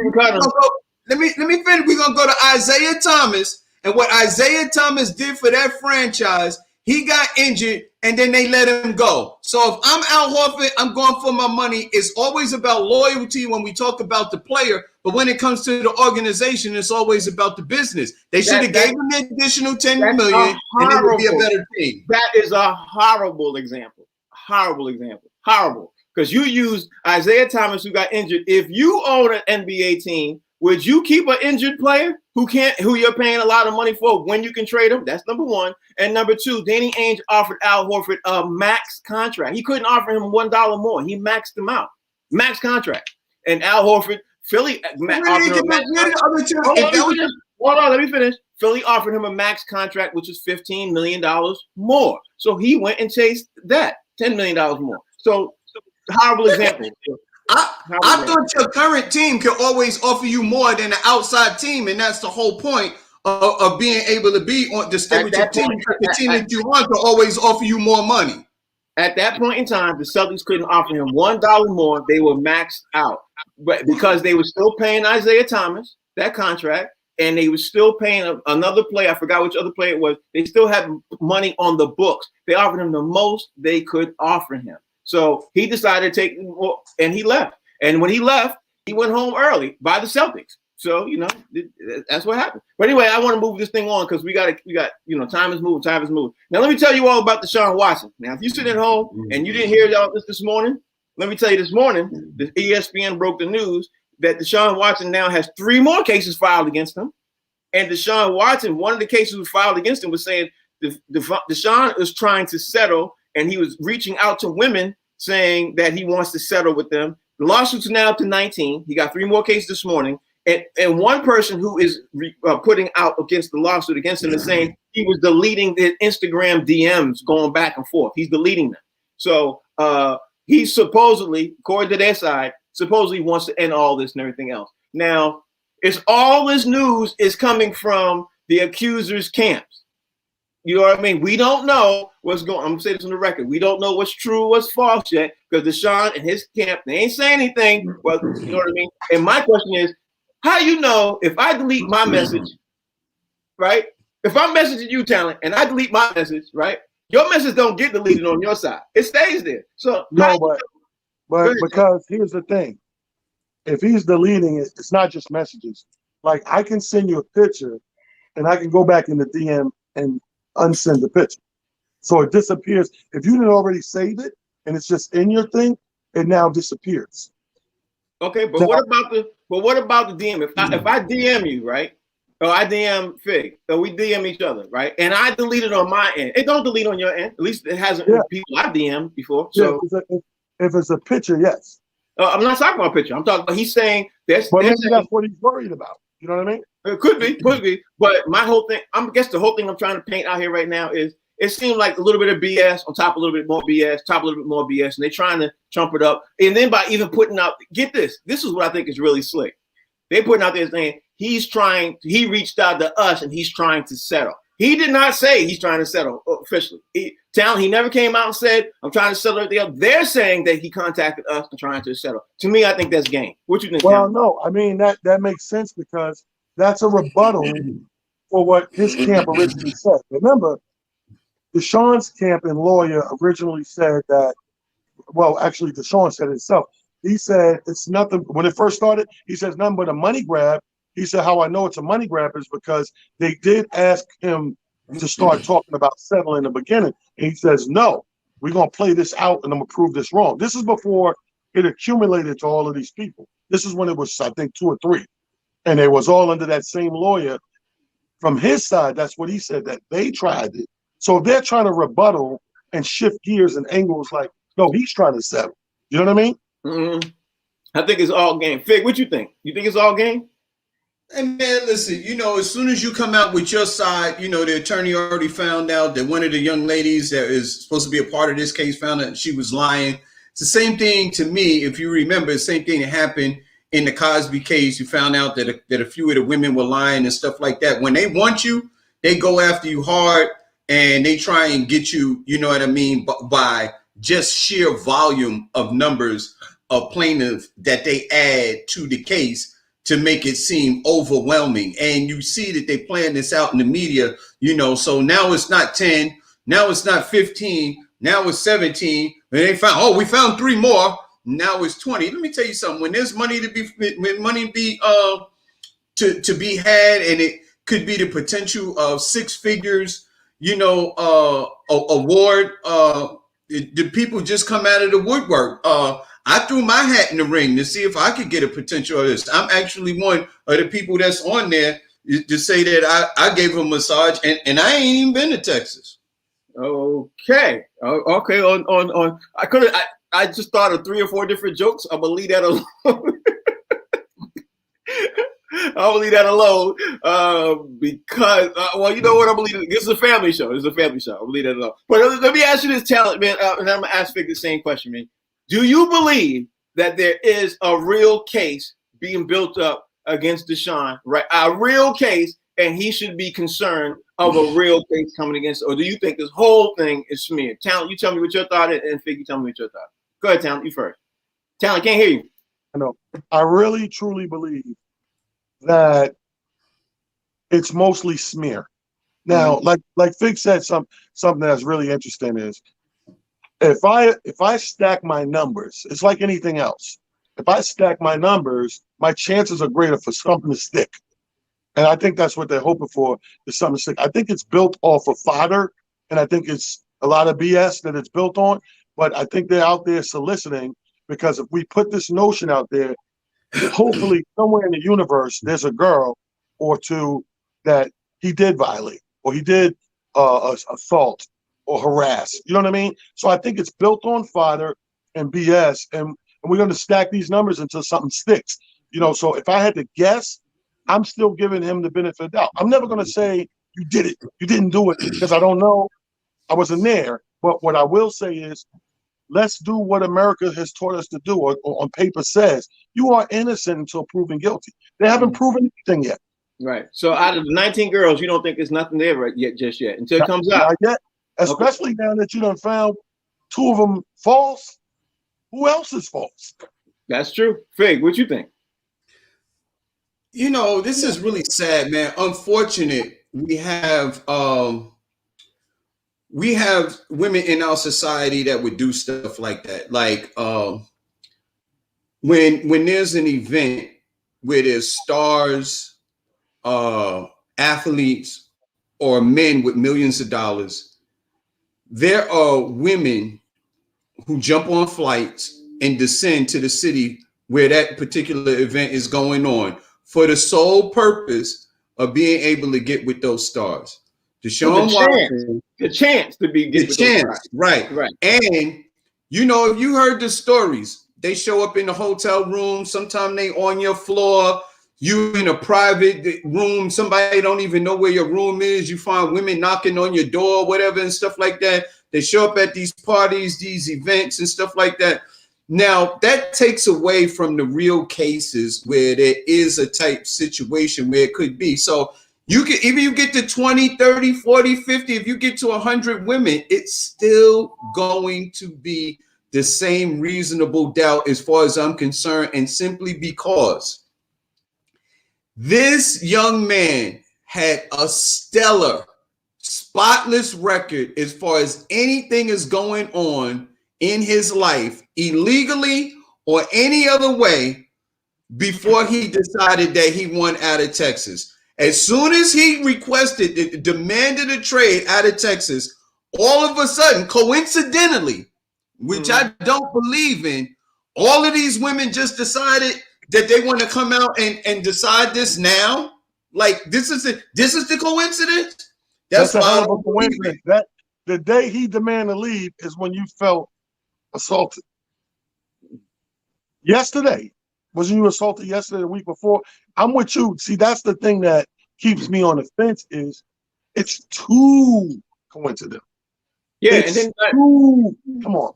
Let me finish. We're going to go to Isaiah Thomas. And what Isaiah Thomas did for that franchise, he got injured and then they let him go. So if I'm Al Horford, I'm going for my money. It's always about loyalty when we talk about the player, but when it comes to the organization, it's always about the business. They should have gave him an additional $10 million and it would be a better team. That is a horrible example. Horrible. Because you used Isaiah Thomas who got injured. If you own an NBA team, would you keep an injured player who you're paying a lot of money for when you can trade him? That's number one. And number two, Danny Ainge offered Al Horford a max contract. He couldn't offer him $1 more. He maxed him out. Max contract. And Al Horford, Philly offered him a max contract. Hold on, let me finish. Philly offered him a max contract, which is $15 million more. So he went and chased that, $10 million more. So horrible example. I thought your current team could always offer you more than an outside team, and that's the whole point of being able to be on to stay with your team. The team that you want to always offer you more money. At that point in time, the Celtics couldn't offer him $1 more. They were maxed out, but because they were still paying Isaiah Thomas that contract, and they were still paying another player. I forgot which other player it was. They still had money on the books. They offered him the most they could offer him. So he decided to take, and he left. And when he left, he went home early by the Celtics. So, that's what happened. But anyway, I want to move this thing on because we got, time is moving. Now, let me tell you all about Deshaun Watson. Now, if you sit at home and you didn't hear all this morning, let me tell you this morning, the ESPN broke the news that Deshaun Watson now has 3 more cases filed against him. And Deshaun Watson, one of the cases was filed against him was saying Deshaun was trying to settle, and he was reaching out to women saying that he wants to settle with them The lawsuit's now up to 19. He got 3 more cases this morning. And one person who is putting out against the lawsuit against him is saying he was deleting the Instagram DMs going back and forth. He's deleting them. So he supposedly, according to their side, supposedly wants to end all this and everything else. Now, it's all this news is coming from the accusers' camps. You know what I mean? We don't know what's going on. I'm going to say this on the record. We don't know what's true, what's false yet, because Deshaun and his camp, they ain't saying anything. Well, you know what I mean? And my question is, how you know if I delete my message, right? If I'm messaging you, Talent, and I delete my message, right? Your message don't get deleted on your side. It stays there. So no, but because here's the thing. If he's deleting it, it's not just messages. Like I can send you a picture and I can go back in the DM and unsend the picture. So it disappears. If you didn't already save it and it's just in your thing, it now disappears. Okay, but what about the DM? If I DM you, right? Or I DM Fig, or we DM each other, right? And I delete it on my end. It don't delete on your end. At least it hasn't people I DM before. So if it's a picture, yes. I'm not talking about a picture. I'm talking about he's saying that's. But maybe that's what he's worried about. You know what I mean? It could be. But my whole thing, I guess the whole thing I'm trying to paint out here right now is it seemed like a little bit of BS on top of a little bit more BS, top a little bit more BS, and they're trying to trump it up. And then by even putting out, get this is what I think is really slick. They're putting out there saying he reached out to us and he's trying to settle. He did not say he's trying to settle officially. He never came out and said, I'm trying to settle everything else. They're saying that he contacted us and trying to settle. To me, I think that's game. What you think? Well, Talent? no, I mean, that makes sense because that's a rebuttal for what his camp originally said. Remember, Deshaun's camp and lawyer originally said that, well, actually, Deshaun said it himself. He said it's nothing. When it first started, he says nothing but a money grab. He said, how I know it's a money grab is because they did ask him to start talking about settling in the beginning. And he says, no, we're going to play this out and I'm going to prove this wrong. This is before it accumulated to all of these people. This is when it was, I think, 2 or 3. And it was all under that same lawyer. From his side, that's what he said, that they tried it. So if they're trying to rebuttal and shift gears and angles like, no, he's trying to settle. You know what I mean? Mm-hmm. I think it's all game. Fig, what you think? You think it's all game? And man, listen, as soon as you come out with your side, the attorney already found out that one of the young ladies that is supposed to be a part of this case found out she was lying. It's the same thing to me, if you remember, the same thing that happened in the Cosby case. You found out that a few of the women were lying and stuff like that. When they want you, they go after you hard and they try and get you, you know what I mean, by just sheer volume of numbers of plaintiffs that they add to the case to make it seem overwhelming. And you see that they plan this out in the media, so now it's not 10, now it's not 15, now it's 17. And they found, we found 3 more. Now it's 20. Let me tell you something. When there's money to be had, and it could be the potential of 6 figures, award, the people just come out of the woodwork. I threw my hat in the ring to see if I could get a potential of this. I'm actually one of the people that's on there to say that I gave him a massage, and I ain't even been to Texas. Okay. Okay. On. I just thought of 3 or 4 different jokes. I'm gonna leave that alone. I'll leave that alone because, you know what? I'm gonna leave. This is a family show. This is a family show. I'm gonna leave that alone. But let me ask you this, Talent, man, and I'm gonna ask Vic the same question, man. Do you believe that there is a real case being built up against Deshaun, right? A real case, and he should be concerned of a real case coming against, or do you think this whole thing is smeared? Talent, you tell me what your thought is, and Fig, you tell me what your thought. Go ahead, Talent, you first. Talent, can't hear you. I know. I really, truly believe that it's mostly smear. Now, like Fig said, something that's really interesting is if I stack my numbers, it's like anything else. If I stack my numbers, my chances are greater for something to stick. And I think that's what they're hoping for, is something to stick. I think it's built off of fodder, and I think it's a lot of BS that it's built on. But I think they're out there soliciting, because if we put this notion out there, hopefully somewhere in the universe there's a girl or 2 that he did violate, or he did assault or harass. You know what I mean? So I think it's built on fodder and BS. And and we're going to stack these numbers until something sticks. You know, so if I had to guess, I'm still giving him the benefit of the doubt. I'm never going to say you did it, you didn't do it, because I don't know. I wasn't there. But what I will say is, let's do what America has taught us to do, or on paper says. You are innocent until proven guilty. They haven't proven anything yet. Right. So out of the 19 girls, you don't think there's nothing there just yet until it comes out. Not yet. Especially now that you done found 2 of them false. Who else is false? That's true. Fig, what you think? You know, this is really sad, man. Unfortunate. We have women in our society that would do stuff like that. Like when there's an event where there's stars, athletes, or men with millions of dollars, there are women who jump on flights and descend to the city where that particular event is going on for the sole purpose of being able to get with those stars. Deshaun Watson, the chance to be the chance, right. And you know, if you heard the stories, they show up in the hotel room. Sometimes they on your floor. You in a private room. Somebody don't even know where your room is. You find women knocking on your door, whatever, and stuff like that. They show up at these parties, these events, and stuff like that. Now, that takes away from the real cases where there is a type situation where it could be. So you can, even you get to 20, 30, 40, 50, if you get to 100 women, it's still going to be the same reasonable doubt as far as I'm concerned. And simply because this young man had a stellar, spotless record as far as anything is going on in his life, illegally or any other way, before he decided that he wanted out of Texas. As soon as he requested, demanded a trade out of Texas, all of a sudden, coincidentally, which I don't believe in, all of these women just decided that they want to come out and decide this now. Like, this is the coincidence. That's a hell of a coincidence. That the day he demanded leave is when you felt assaulted. Yesterday. Wasn't you assaulted yesterday, the week before? I'm with you. See, that's the thing that keeps me on the fence, is it's too coincidental. Yeah, it's and then come on.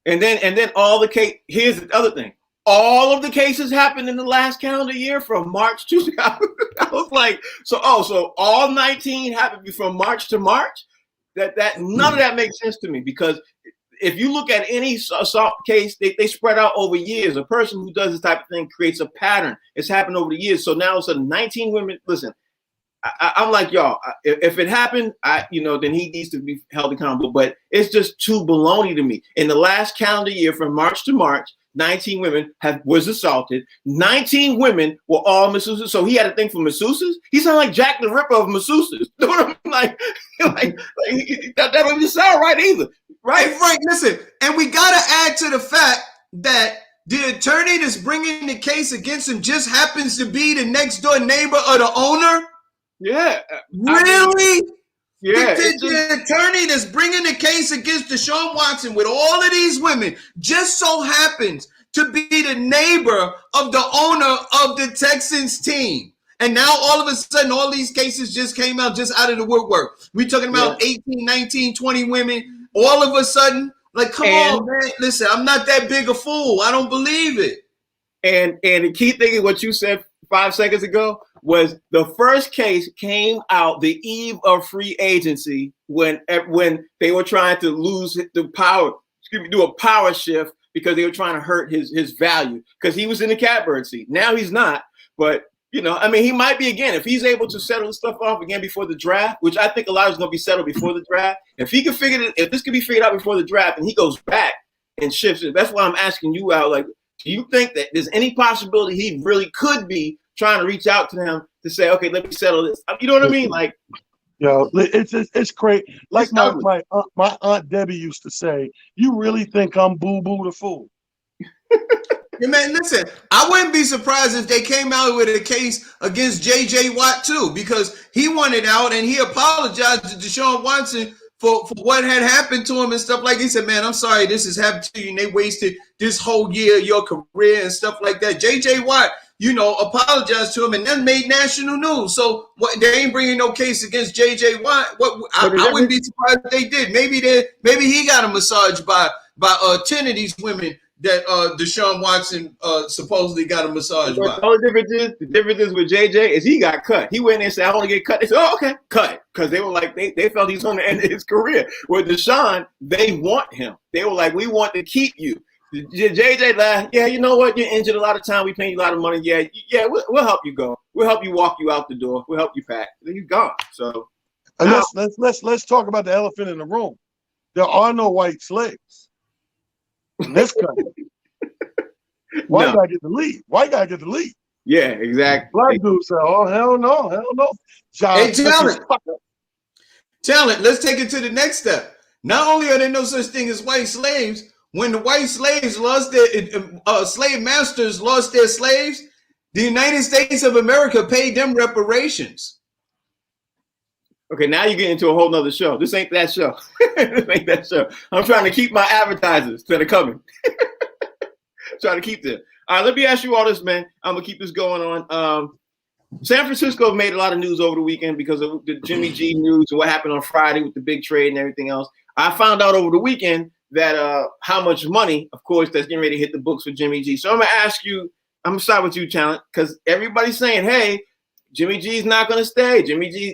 And then all the case. Here's the other thing. All of the cases happened in the last calendar year from March to. I was like, so all 19 happened from March to March. That none of that makes sense to me, because if you look at any assault case, they spread out over years. A person who does this type of thing creates a pattern. It's happened over the years. So now it's 19 women. Listen, I'm like, y'all, if it happened, then he needs to be held accountable. But it's just too baloney to me. In the last calendar year, from March to March, 19 women was assaulted. 19 women were all masseuses. So he had a thing for masseuses. He sounded like Jack the Ripper of masseuses. You know what I'm like that don't even sound right either. Right, hey, Frank, listen, and we got to add to the fact that the attorney that's bringing the case against him just happens to be the next door neighbor of the owner. Yeah. Really? Yeah. The attorney that's bringing the case against Deshaun Watson with all of these women just so happens to be the neighbor of the owner of the Texans team. And now all of a sudden, all these cases just came out just out of the woodwork. We're talking about 18, 19, 20 women. All of a sudden, like, come on, man. Listen, I'm not that big a fool. I don't believe it. And the key thing is what you said 5 seconds ago was the first case came out the eve of free agency when they were trying to lose the power, do a power shift because they were trying to hurt his value because he was in the catbird seat. Now he's not, but he might be again if he's able to settle the stuff off again before the draft, which I think a lot is going to be settled before the draft. If he can if this can be figured out before the draft, and he goes back and shifts it, that's why I'm asking you out. Like, do you think that there's any possibility he really could be trying to reach out to them to say, okay, let me settle this? You know what I mean? Like, it's great. Like my aunt Debbie used to say, you really think I'm Boo Boo the fool? Yeah, man, listen, I wouldn't be surprised if they came out with a case against J.J. Watt, too, because he wanted out and he apologized to Deshaun Watson for what had happened to him and stuff like that. He said, man, I'm sorry this has happened to you. And they wasted this whole year of your career and stuff like that. J.J. Watt, apologized to him and then made national news. So what? They ain't bringing no case against J.J. Watt. I wouldn't be surprised if they did. Maybe he got a massage by 10 of these women that Deshaun Watson supposedly got a massage by. The difference is with JJ is he got cut. He went in and said, I want to get cut. They said, oh, okay, cut. Because they were like, they felt he's on the end of his career. With Deshaun, they want him. They were like, we want to keep you. JJ, like, yeah, you know what? You're injured a lot of time. We paying you a lot of money. Yeah, we'll help you go. We'll help you walk you out the door. We'll help you pack. Then you're gone. So let's talk about the elephant in the room. There are no white slaves in this country. White guy get the lead. White guy get the lead. Yeah, exactly. Black dude said, "Oh hell no, hell no." Hey, talent. Let's take it to the next step. Not only are there no such thing as white slaves, when the white slaves lost their slave masters lost their slaves, the United States of America paid them reparations. Okay, now you get into a whole nother show. This ain't that show. This ain't that show. I'm trying to keep my advertisers that are coming. Trying to keep them. All right, let me ask you all this, man. I'm gonna keep this going on. San Francisco made a lot of news over the weekend because of the Jimmy G news and what happened on Friday with the big trade and everything else. I found out over the weekend that how much money, of course, that's getting ready to hit the books for Jimmy G. So I'm gonna ask you. I'm gonna start with you, Talent, because everybody's saying, "Hey, Jimmy G's not gonna stay. Jimmy G's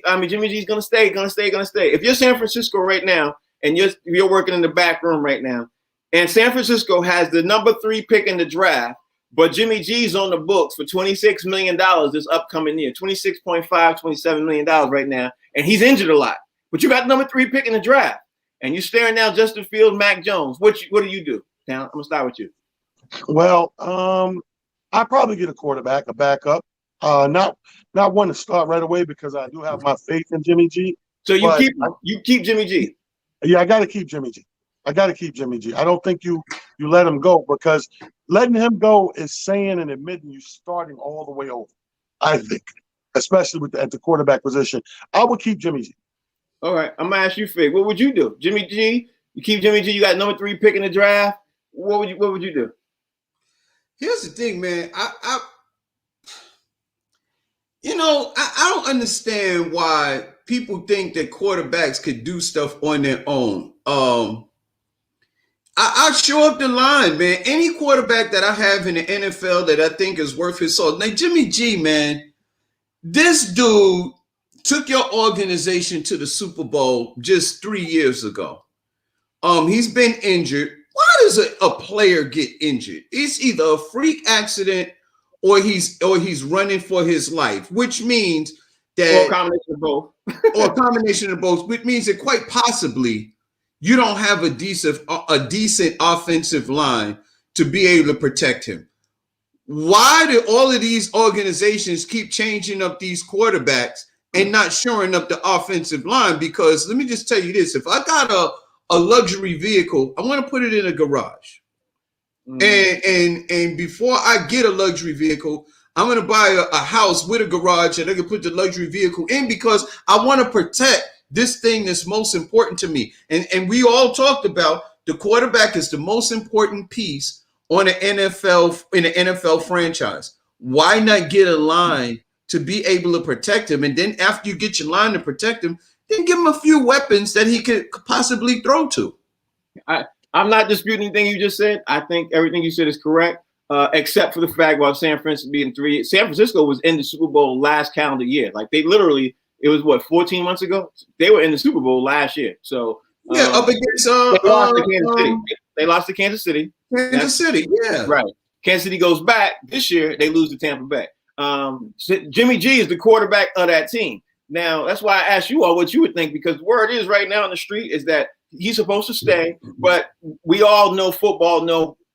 gonna stay. If you're San Francisco right now and you're working in the back room right now, and San Francisco has the number 3 pick in the draft, but Jimmy G's on the books for $26 million this upcoming year, $27 million right now, and he's injured a lot. But you got the number 3 pick in the draft, and you're staring down Justin Fields, Mac Jones. What do you do? Now, I'm gonna start with you. Well, I probably get a quarterback, a backup. Not one to start right away because I do have my faith in Jimmy G. So you keep Jimmy G. Yeah, I got to keep Jimmy G. I don't think you let him go, because letting him go is saying and admitting you starting all the way over. I think, especially at the quarterback position, I would keep Jimmy G. All right, I'm gonna ask you, Fig. What would you do? Jimmy G. You keep Jimmy G. You got number 3 pick in the draft. What would you do? Here's the thing, man. I don't understand why people think that quarterbacks could do stuff on their own. I'll show up the line, man. Any quarterback that I have in the NFL that I think is worth his salt. Now, Jimmy G, man, this dude took your organization to the Super Bowl just 3 years ago. He's been injured. Why does a player get injured? It's either a freak accident or he's running for his life, which means that or a combination of both. Or a combination of both, which means that quite possibly you don't have a decent offensive line to be able to protect him. Why do all of these organizations keep changing up these quarterbacks and not shoring up the offensive line? Because let me just tell you this: if I got a luxury vehicle, I want to put it in a garage. And before I get a luxury vehicle, I'm going to buy a house with a garage that I can put the luxury vehicle in, because I want to protect this thing that's most important to me. And we all talked about the quarterback is the most important piece on an NFL franchise. Why not get a line to be able to protect him? And then after you get your line to protect him, then give him a few weapons that he could possibly throw to. I'm not disputing anything you just said. I think everything you said is correct, except for the fact about San Francisco being 3. San Francisco was in the Super Bowl last calendar year. Like they literally, it was 14 months ago? They were in the Super Bowl last year. So up against they lost to Kansas City. They lost to Kansas City. Kansas City, yeah. Right. Kansas City goes back. This year, they lose to Tampa Bay. Jimmy G is the quarterback of that team. Now, that's why I asked you all what you would think, because the word is right now on the street is that he's supposed to stay, but we all know football,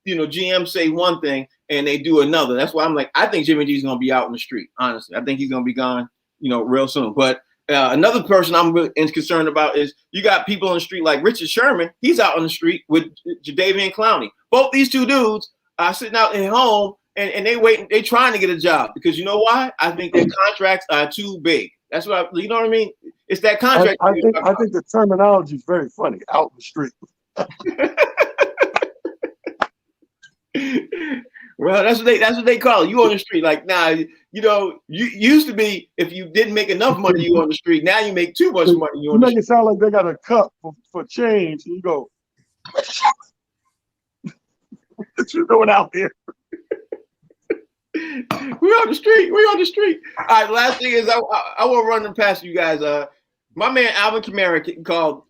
GMs say one thing and they do another. That's why I'm like, I think Jimmy G is going to be out in the street, honestly. I think he's going to be gone, real soon. But another person I'm really concerned about is you got people on the street like Richard Sherman. He's out on the street with Jadeveon Clowney. Both these two dudes are sitting out at home and they waiting. They trying to get a job because you know why? I think their contracts are too big. That's what you know what I mean. It's that I, contract. I think the terminology is very funny. Out in the street. Well, that's what they call it. You on the street. Like, nah, you know, you used to be, if you didn't make enough money, you on the street. Now you make too much money, you You on the make street. it sound like they got a cup for change, and you go, what you doing out here? We're on the street. We're on the street. All right. Last thing is I want to run them past you guys. My man Alvin Kamara called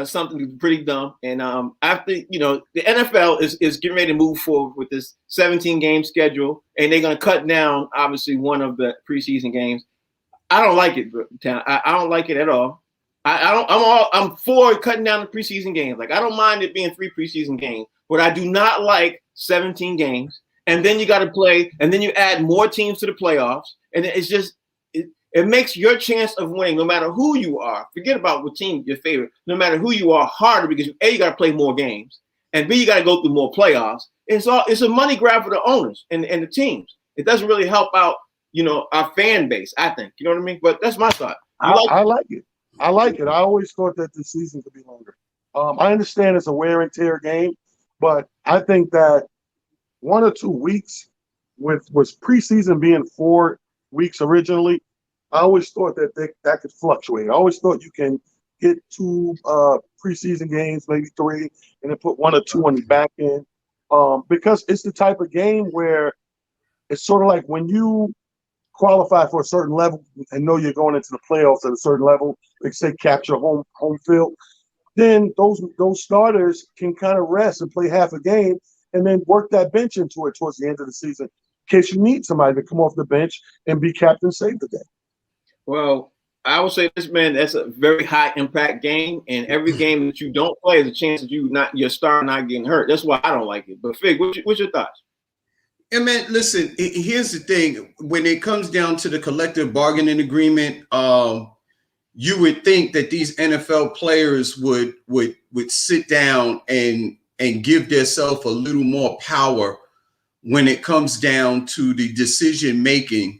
something pretty dumb, and after the NFL is getting ready to move forward with this 17 game schedule, and they're going to cut down obviously one of the preseason games. I don't like it, I don't like it at all. I'm for cutting down the preseason games. Like, I don't mind it being 3 preseason games, but I do not like 17 games. And then you got to play, and then you add more teams to the playoffs, and it's just it makes your chance of winning, no matter who you are. Forget about what team your favorite. No matter who you are, harder because A, you got to play more games, and B, you got to go through more playoffs. It's a money grab for the owners and the teams. It doesn't really help out our fan base. I think you know what I mean. But that's my thought. I like it. I like it. I always thought that the season could be longer. I understand it's a wear and tear game, but I think that 1 or 2 weeks was preseason being 4 weeks originally. I always thought that could fluctuate. I always thought you can get 2 preseason games, maybe 3, and then put 1 or 2 on the back end, because it's the type of game where it's sort of like when you qualify for a certain level and know you're going into the playoffs at a certain level, like say capture home field, then those starters can kind of rest and play half a game, and then work that bench into it towards the end of the season in case you need somebody to come off the bench and be captain, save the day. Well, I would say this, man, that's a very high impact game, and every game that you don't play is a chance that your star not getting hurt. That's why I don't like it. But Fig, what's your thoughts? Yeah, man, listen, here's the thing. When it comes down to the collective bargaining agreement, you would think that these NFL players would sit down and give themselves a little more power when it comes down to the decision making,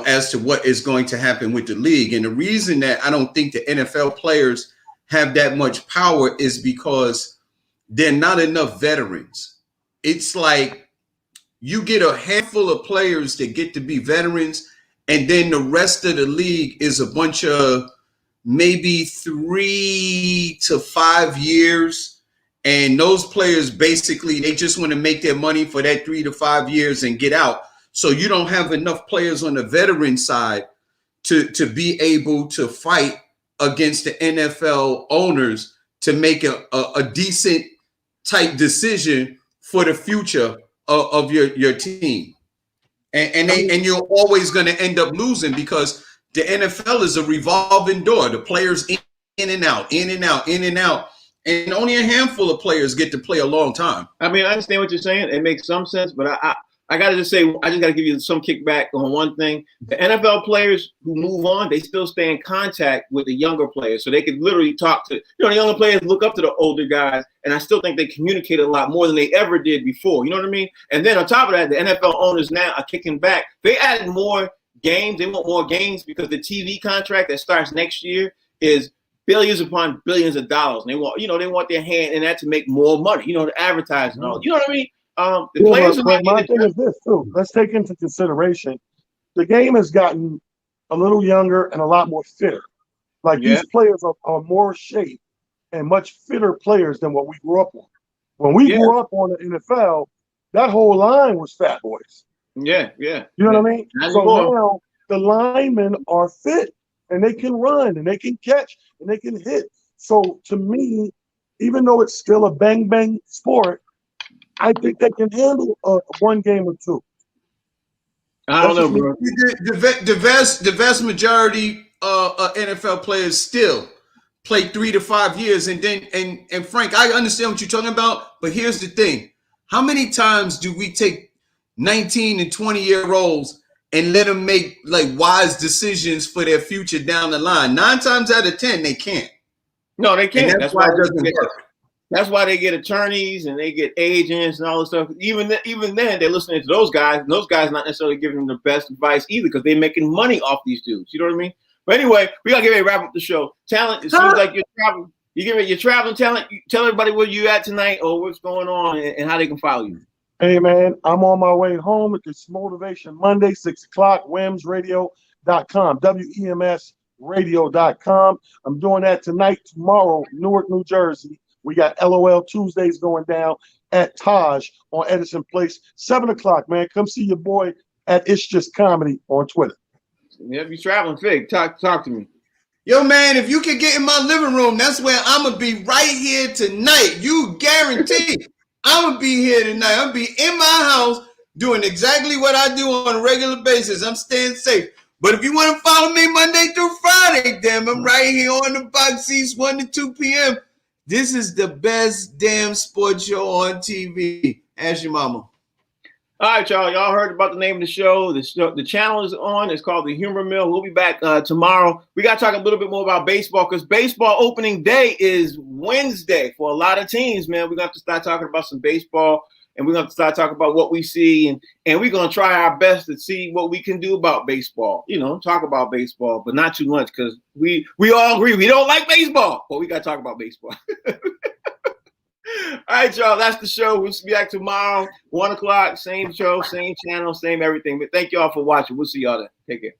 as to what is going to happen with the league. And the reason that I don't think the NFL players have that much power is because they're not enough veterans. It's like you get a handful of players that get to be veterans, and then the rest of the league is a bunch of maybe 3 to 5 years. And those players, basically, they just want to make their money for that 3 to 5 years and get out. So you don't have enough players on the veteran side to be able to fight against the NFL owners to make a decent type decision for the future of your team. And you're always going to end up losing because the NFL is a revolving door. The players in and out, in and out, in and out. And only a handful of players get to play a long time. I mean, I understand what you're saying. It makes some sense, but I got to just say, I just got to give you some kickback on one thing. The NFL players who move on, they still stay in contact with the younger players. So they could literally talk to, the younger players look up to the older guys. And I still think they communicate a lot more than they ever did before. You know what I mean? And then on top of that, the NFL owners now are kicking back. They added more games. They want more games because the TV contract that starts next year is billions upon billions of dollars. And they want their hand in that to make more money, the advertising and all. You know what I mean? The players but my thing is this too. Let's take into consideration the game has gotten a little younger and a lot more fitter. Like these players are more shape and much fitter players than what we grew up on. When we grew up on the NFL, that whole line was fat boys. Yeah. You know what I mean? So now the linemen are fit and they can run and they can catch and they can hit. So to me, even though it's still a bang sport, I think they can handle one game or 2. I don't know, bro. The vast majority of NFL players still play 3 to 5 years, and then and Frank, I understand what you're talking about, but here's the thing: how many times do we take 19 and 20-year-olds and let them make like wise decisions for their future down the line? 9 times out of 10, they can't. No, they can't. That's why it doesn't work. That's why they get attorneys and they get agents and all this stuff. Even then, they're listening to those guys. And those guys not necessarily giving them the best advice either because they're making money off these dudes. You know what I mean? But anyway, we gotta get ready to wrap up the show. Talent, it seems like you're traveling. You're traveling talent. Tell everybody where you at tonight or what's going on and how they can follow you. Hey, man, I'm on my way home. It's Motivation Monday, 6 o'clock, WEMSradio.com, WEMSradio.com. I'm doing that tonight, tomorrow, Newark, New Jersey. We got LOL Tuesdays going down at Taj on Edison Place, 7 o'clock, man. Come see your boy at It's Just Comedy on Twitter. Yeah, you traveling, Fig. Talk to me. Yo, man, if you can get in my living room, that's where I'm going to be right here tonight. You guarantee I'm going to be here tonight. I'm going to be in my house doing exactly what I do on a regular basis. I'm staying safe. But if you want to follow me Monday through Friday, damn, I'm right here on the box seats 1 to 2 p.m. This is the best damn sports show on TV. Ask your mama. All right, y'all. Y'all heard about the name of the show. The channel is on. It's called The Humor Mill. We'll be back tomorrow. We got to talk a little bit more about baseball because baseball opening day is Wednesday for a lot of teams, man. We're going to have to start talking about some baseball, and we're going to start talking about what we see, and we're going to try our best to see what we can do about baseball. You know, talk about baseball, but not too much because we all agree we don't like baseball, but we got to talk about baseball. All right, y'all. That's the show. We'll be back tomorrow, 1 o'clock. Same show, same channel, same everything. But thank y'all for watching. We'll see y'all then. Take care.